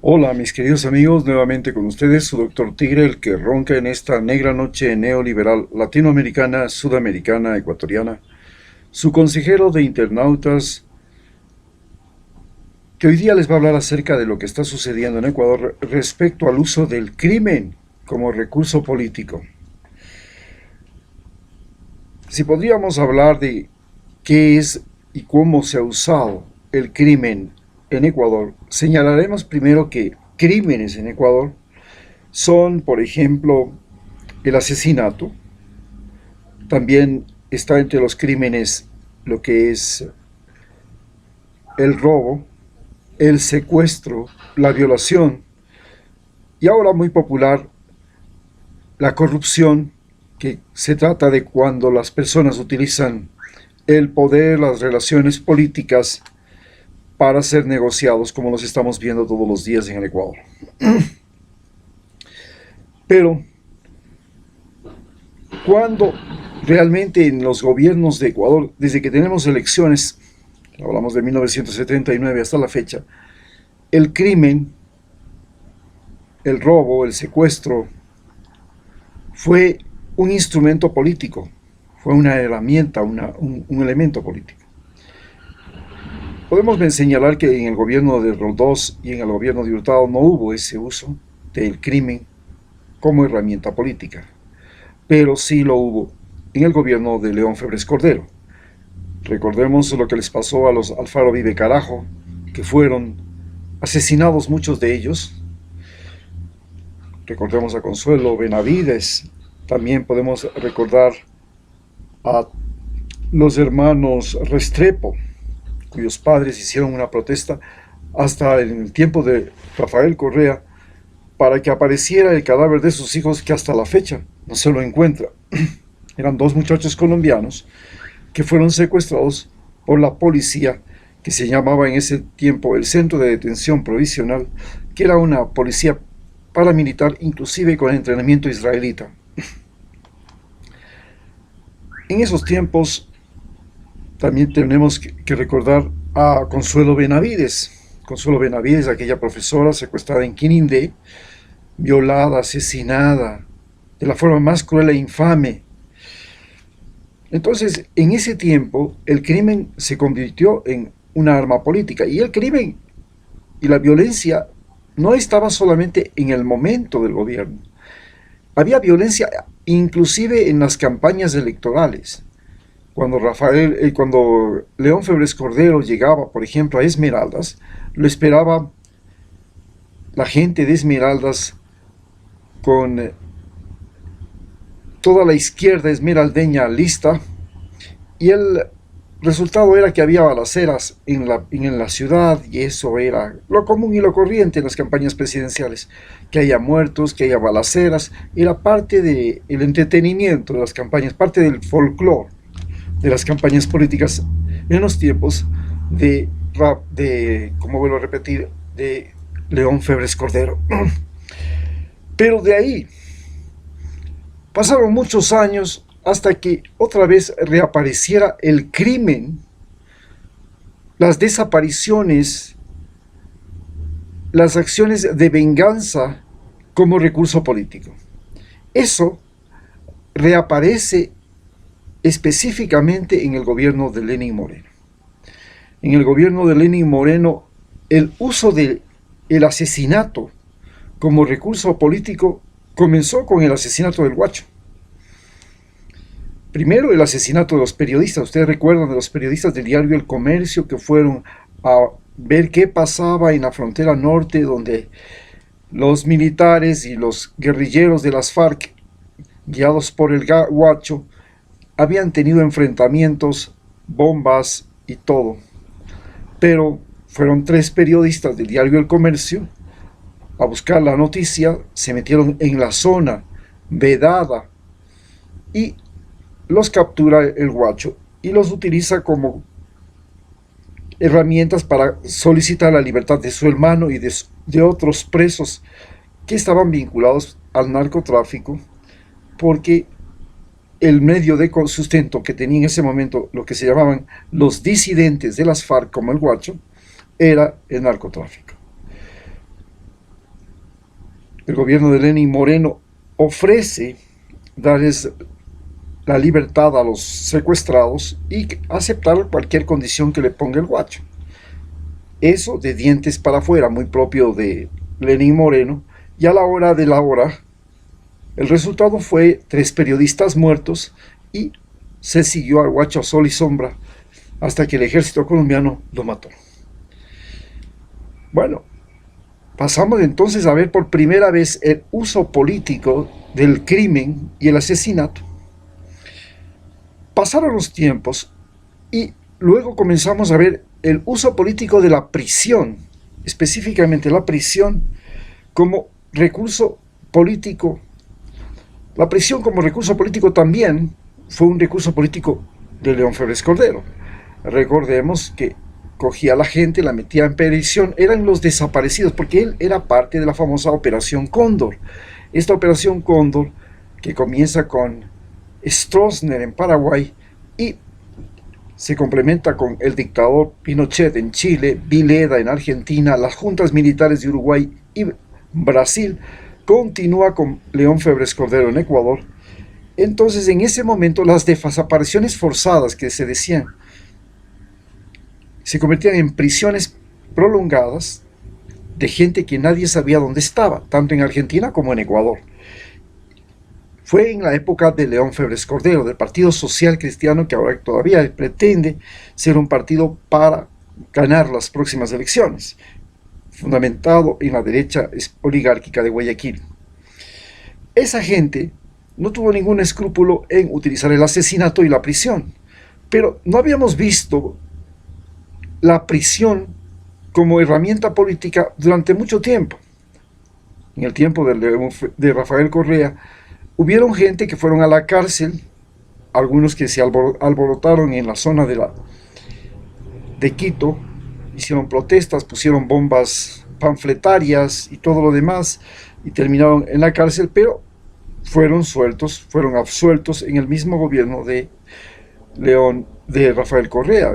Hola mis queridos amigos, nuevamente con ustedes su doctor Tigre, el que ronca en esta negra noche neoliberal latinoamericana, sudamericana, ecuatoriana, su consejero de internautas, que hoy día les va a hablar acerca de lo que está sucediendo en Ecuador respecto al uso del crimen como recurso político. Si podríamos hablar de qué es y cómo se ha usado el crimen en Ecuador, señalaremos primero que crímenes en Ecuador son, por ejemplo, el asesinato. También está entre los crímenes lo que es el robo, el secuestro, la violación y ahora muy popular la corrupción, que se trata de cuando las personas utilizan el poder, las relaciones políticas para ser negociados, como los estamos viendo todos los días en el Ecuador. Pero cuando realmente en los gobiernos de Ecuador, desde que tenemos elecciones, hablamos de 1979 hasta la fecha, el crimen, el robo, el secuestro, fue un instrumento político, fue una herramienta, un elemento político. Podemos señalar que en el gobierno de Roldós y en el gobierno de Hurtado no hubo ese uso del crimen como herramienta política, pero sí lo hubo en el gobierno de León Febres Cordero. Recordemos lo que les pasó a los Alfaro Vive Carajo, que fueron asesinados muchos de ellos. Recordemos a Consuelo Benavides. También podemos recordar a los hermanos Restrepo, cuyos padres hicieron una protesta hasta en el tiempo de Rafael Correa para que apareciera el cadáver de sus hijos, que hasta la fecha no se lo encuentra. Eran dos muchachos colombianos que fueron secuestrados por la policía, que se llamaba en ese tiempo el Centro de Detención Provisional, que era una policía paramilitar, inclusive con entrenamiento israelita. En esos tiempos también tenemos que recordar a Consuelo Benavides. Consuelo Benavides, aquella profesora secuestrada en Quinindé, violada, asesinada, de la forma más cruel e infame. Entonces, en ese tiempo, el crimen se convirtió en una arma política. Y el crimen y la violencia no estaba solamente en el momento del gobierno. Había violencia inclusive en las campañas electorales. Cuando León Febres Cordero llegaba, por ejemplo, a Esmeraldas, lo esperaba la gente de Esmeraldas con toda la izquierda esmeraldeña lista, y el resultado era que había balaceras en la ciudad, y eso era lo común y lo corriente en las campañas presidenciales. Que haya muertos, que haya balaceras, era parte del entretenimiento de las campañas, parte del folclore de las campañas políticas en los tiempos como vuelvo a repetir, de León Febres Cordero. Pero de ahí pasaron muchos años hasta que otra vez reapareciera el crimen, las desapariciones, las acciones de venganza como recurso político. Eso reaparece específicamente en el gobierno de Lenín Moreno. En el gobierno de Lenín Moreno, el uso del asesinato como recurso político comenzó con el asesinato del Guacho. Primero, el asesinato de los periodistas. Ustedes recuerdan de los periodistas del diario El Comercio, que fueron a ver qué pasaba en la frontera norte, donde los militares y los guerrilleros de las FARC, guiados por el Guacho, habían tenido enfrentamientos, bombas y todo. Pero fueron 3 periodistas del diario El Comercio a buscar la noticia, se metieron en la zona vedada y los captura el Guacho y los utiliza como herramientas para solicitar la libertad de su hermano y de otros presos que estaban vinculados al narcotráfico, porque el medio de sustento que tenía en ese momento lo que se llamaban los disidentes de las FARC, como el Guacho, era el narcotráfico. el gobierno de Lenín Moreno ofrece darles la libertad a los secuestrados y aceptar cualquier condición que le ponga el guacho. Eso de dientes para afuera, muy propio de Lenín Moreno, y a la hora de la hora, el resultado fue 3 periodistas muertos y se siguió al guacho a sol y sombra hasta que el ejército colombiano lo mató. Bueno, pasamos entonces a ver por primera vez el uso político del crimen y el asesinato. Pasaron los tiempos y luego comenzamos a ver el uso político de la prisión, específicamente la prisión como recurso político. La prisión como recurso político también fue un recurso político de León Febres Cordero. Recordemos que cogía a la gente, la metía en prisión, eran los desaparecidos, porque él era parte de la famosa Operación Cóndor. Esta Operación Cóndor, que comienza con Stroessner en Paraguay y se complementa con el dictador Pinochet en Chile, Vileda en Argentina, las juntas militares de Uruguay y Brasil, continúa con León Febres Cordero en Ecuador. Entonces, en ese momento, las desapariciones forzadas que se decían se convertían en prisiones prolongadas de gente que nadie sabía dónde estaba, tanto en Argentina como en Ecuador. Fue en la época de León Febres Cordero, del Partido Social Cristiano, que ahora todavía pretende ser un partido para ganar las próximas elecciones, fundamentado en la derecha oligárquica de Guayaquil. Esa gente no tuvo ningún escrúpulo en utilizar el asesinato y la prisión, pero no habíamos visto la prisión como herramienta política durante mucho tiempo. En el tiempo de Rafael Correa, hubieron gente que fueron a la cárcel, algunos que se alborotaron en la zona de Quito, hicieron protestas, pusieron bombas panfletarias y todo lo demás, y terminaron en la cárcel, pero fueron absueltos en el mismo gobierno de Rafael Correa.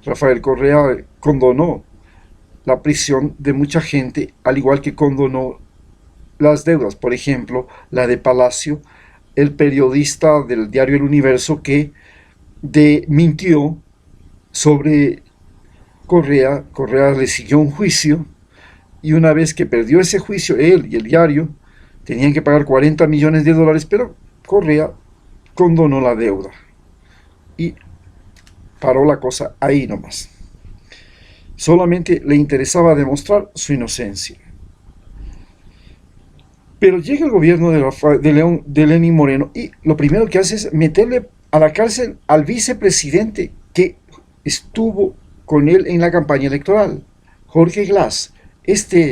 Rafael Correa condonó la prisión de mucha gente, al igual que condonó las deudas, por ejemplo, la de Palacio, el periodista del diario El Universo que mintió sobre Correa. Correa le siguió un juicio y una vez que perdió ese juicio, él y el diario tenían que pagar 40 millones de dólares, pero Correa condonó la deuda y paró la cosa ahí nomás. Solamente le interesaba demostrar su inocencia. Pero llega el gobierno de Lenín Moreno y lo primero que hace es meterle a la cárcel al vicepresidente que estuvo con él en la campaña electoral, Jorge Glass.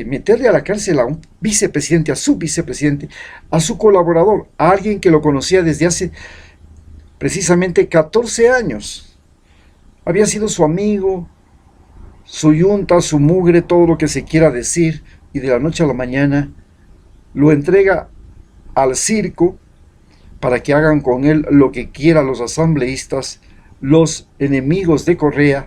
Meterle a la cárcel a un vicepresidente, a su colaborador, a alguien que lo conocía desde hace precisamente 14 años. Había sido su amigo, su yunta, su mugre, todo lo que se quiera decir, y de la noche a la mañana lo entrega al circo para que hagan con él lo que quieran los asambleístas, los enemigos de Correa,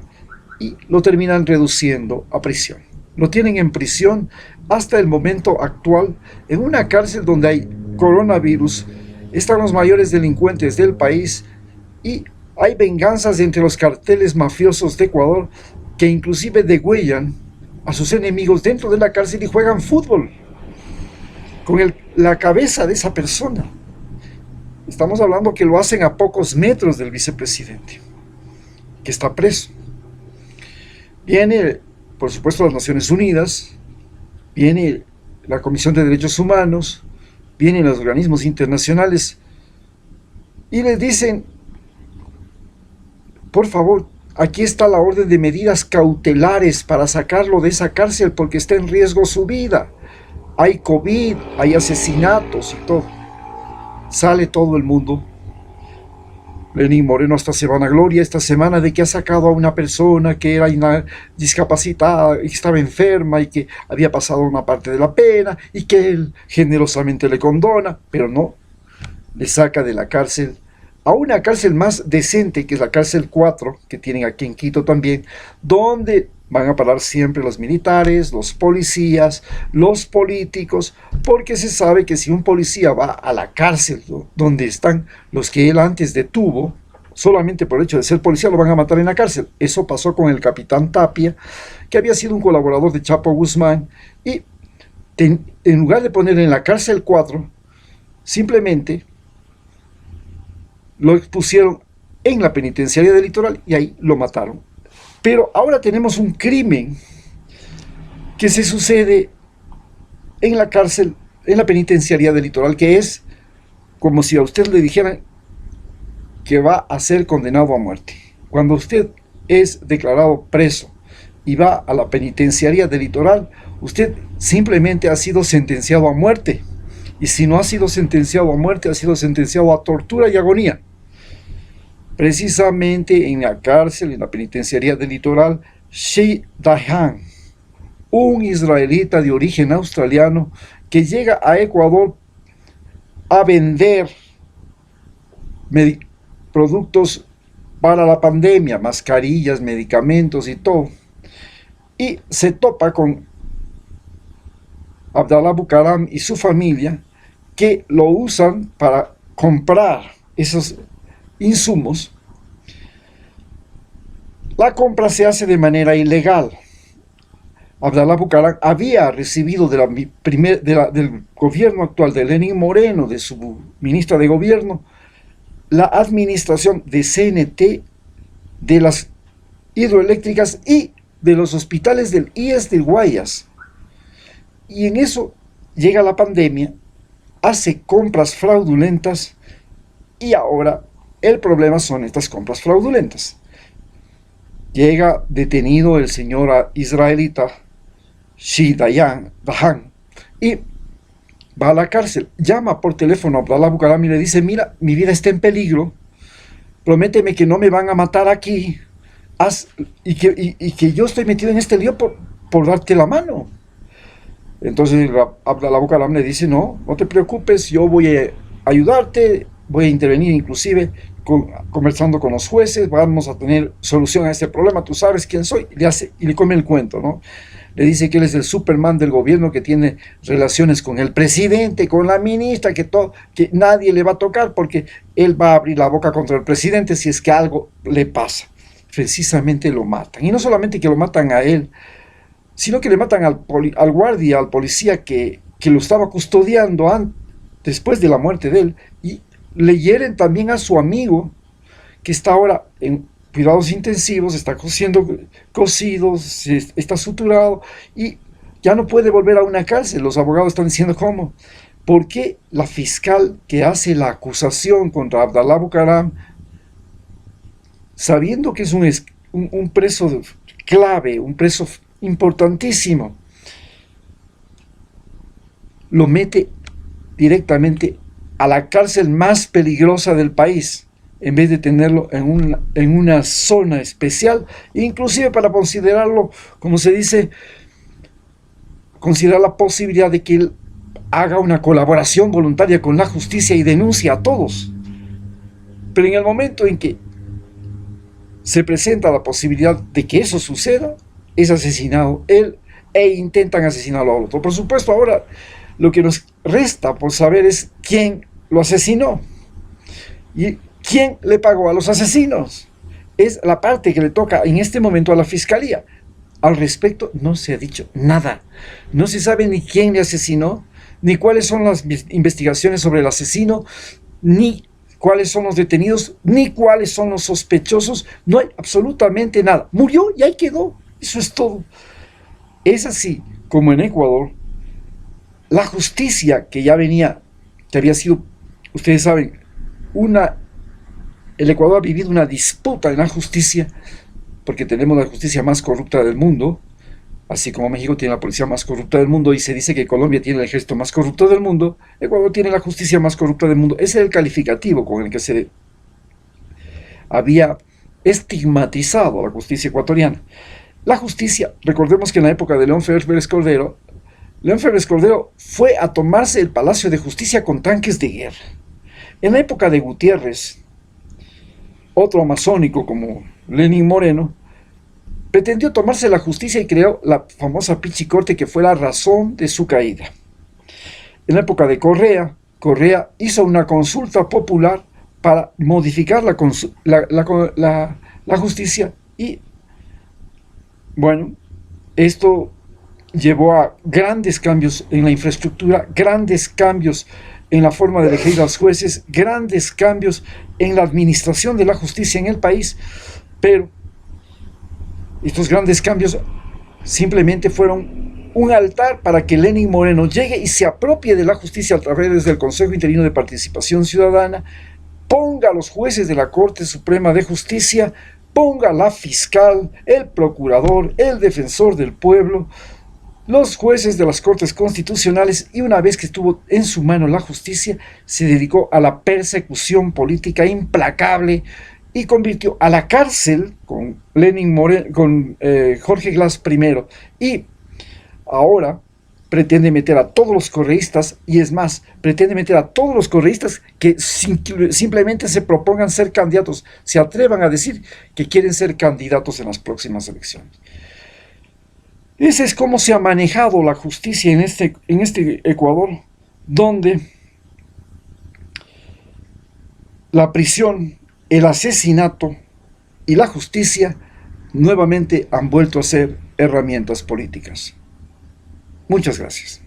y lo terminan reduciendo a prisión. Lo tienen en prisión hasta el momento actual, en una cárcel donde hay coronavirus, están los mayores delincuentes del país y hay venganzas entre los carteles mafiosos de Ecuador que inclusive degüellan a sus enemigos dentro de la cárcel y juegan fútbol con la cabeza de esa persona. Estamos hablando que lo hacen a pocos metros del vicepresidente, que está preso. Viene, por supuesto, las Naciones Unidas, viene la Comisión de Derechos Humanos, vienen los organismos internacionales y les dicen: por favor, aquí está la orden de medidas cautelares para sacarlo de esa cárcel porque está en riesgo su vida. Hay COVID, hay asesinatos y todo. Sale todo el mundo. Lenín Moreno hasta se vanagloria esta semana de que ha sacado a una persona que era discapacitada y que estaba enferma y que había pasado una parte de la pena y que él generosamente le condona, pero no, le saca de la cárcel a una cárcel más decente, que es la cárcel 4, que tienen aquí en Quito también, donde van a parar siempre los militares, los policías, los políticos, porque se sabe que si un policía va a la cárcel donde están los que él antes detuvo, solamente por el hecho de ser policía lo van a matar en la cárcel. Eso pasó con el capitán Tapia, que había sido un colaborador de Chapo Guzmán, y en lugar de poner en la cárcel 4, simplemente lo expusieron en la penitenciaría del Litoral y ahí lo mataron. Pero ahora tenemos un crimen que se sucede en la cárcel, en la penitenciaría del Litoral, que es como si a usted le dijeran que va a ser condenado a muerte. Cuando usted es declarado preso y va a la penitenciaría del Litoral, usted simplemente ha sido sentenciado a muerte. Y si no ha sido sentenciado a muerte, ha sido sentenciado a tortura y agonía. Precisamente en la cárcel, en la penitenciaría del Litoral, Shi Dayan, un israelita de origen australiano que llega a Ecuador a vender productos para la pandemia, mascarillas, medicamentos y todo, y se topa con Abdalá Bucaram y su familia, que lo usan para comprar esos insumos. La compra se hace de manera ilegal. Abdalá Bucaram había recibido del gobierno actual de Lenín Moreno, de su ministra de gobierno, la administración de CNT, de las hidroeléctricas y de los hospitales del IES de Guayas. Y en eso llega la pandemia, hace compras fraudulentas y ahora el problema son estas compras fraudulentas. Llega detenido el señor israelita Shi Dayan y va a la cárcel, llama por teléfono a Abdalá Bucaram y le dice: mira, mi vida está en peligro, prométeme que no me van a matar aquí, y que yo estoy metido en este lío por darte la mano. Entonces Abdalá Bucaram le dice: no te preocupes, yo voy a ayudarte, voy a intervenir inclusive conversando con los jueces, vamos a tener solución a este problema, tú sabes quién soy, y le come el cuento, ¿no? Le dice que él es el Superman del gobierno, que tiene relaciones con el presidente, con la ministra, que nadie le va a tocar porque él va a abrir la boca contra el presidente si es que algo le pasa. Precisamente lo matan. Y no solamente que lo matan a él, sino que le matan al guardia, al policía que lo estaba custodiando después de la muerte de él, y le hieren también a su amigo, que está ahora en cuidados intensivos, está siendo cosido, está suturado y ya no puede volver a una cárcel. Los abogados están diciendo: ¿cómo? ¿Por qué la fiscal que hace la acusación contra Abdalá Bucaram, sabiendo que es un preso clave, un preso importantísimo, lo mete directamente a la cárcel más peligrosa del país, en vez de tenerlo en una zona especial, inclusive para considerarlo, como se dice, considerar la posibilidad de que él haga una colaboración voluntaria con la justicia y denuncie a todos? Pero en el momento en que se presenta la posibilidad de que eso suceda, es asesinado él e intentan asesinarlo al otro. Por supuesto, ahora lo que nos resta por saber es quién lo asesinó y quién le pagó a los asesinos. Es la parte que le toca en este momento a la fiscalía. Al respecto no se ha dicho nada. No se sabe ni quién le asesinó, ni cuáles son las investigaciones sobre el asesino, ni cuáles son los detenidos, ni cuáles son los sospechosos. No hay absolutamente nada. Murió y ahí quedó. Eso es todo. Es así como en Ecuador, la justicia que había sido, ustedes saben, el Ecuador ha vivido una disputa en la justicia, porque tenemos la justicia más corrupta del mundo, así como México tiene la policía más corrupta del mundo, y se dice que Colombia tiene el ejército más corrupto del mundo. Ecuador tiene la justicia más corrupta del mundo. Ese es el calificativo con el que se había estigmatizado a la justicia ecuatoriana. La justicia, recordemos que en la época de León Febres Cordero fue a tomarse el Palacio de Justicia con tanques de guerra. En la época de Gutiérrez, otro amazónico como Lenín Moreno, pretendió tomarse la justicia y creó la famosa Pichicorte, que fue la razón de su caída. En la época de Correa, Correa hizo una consulta popular para modificar la justicia y, bueno, esto llevó a grandes cambios en la infraestructura, grandes cambios en la forma de elegir a los jueces, grandes cambios en la administración de la justicia en el país, pero estos grandes cambios simplemente fueron un altar para que Lenín Moreno llegue y se apropie de la justicia a través del Consejo Interino de Participación Ciudadana, ponga a los jueces de la Corte Suprema de Justicia, ponga la fiscal, el procurador, el defensor del pueblo, los jueces de las Cortes Constitucionales, y una vez que estuvo en su mano la justicia, se dedicó a la persecución política implacable y convirtió a la cárcel con Jorge Glass primero, y ahora pretende meter a todos los correístas, y es más, pretende meter a todos los correístas que simplemente se propongan ser candidatos, se atrevan a decir que quieren ser candidatos en las próximas elecciones. Ese es cómo se ha manejado la justicia en este Ecuador, donde la prisión, el asesinato y la justicia nuevamente han vuelto a ser herramientas políticas. Muchas gracias.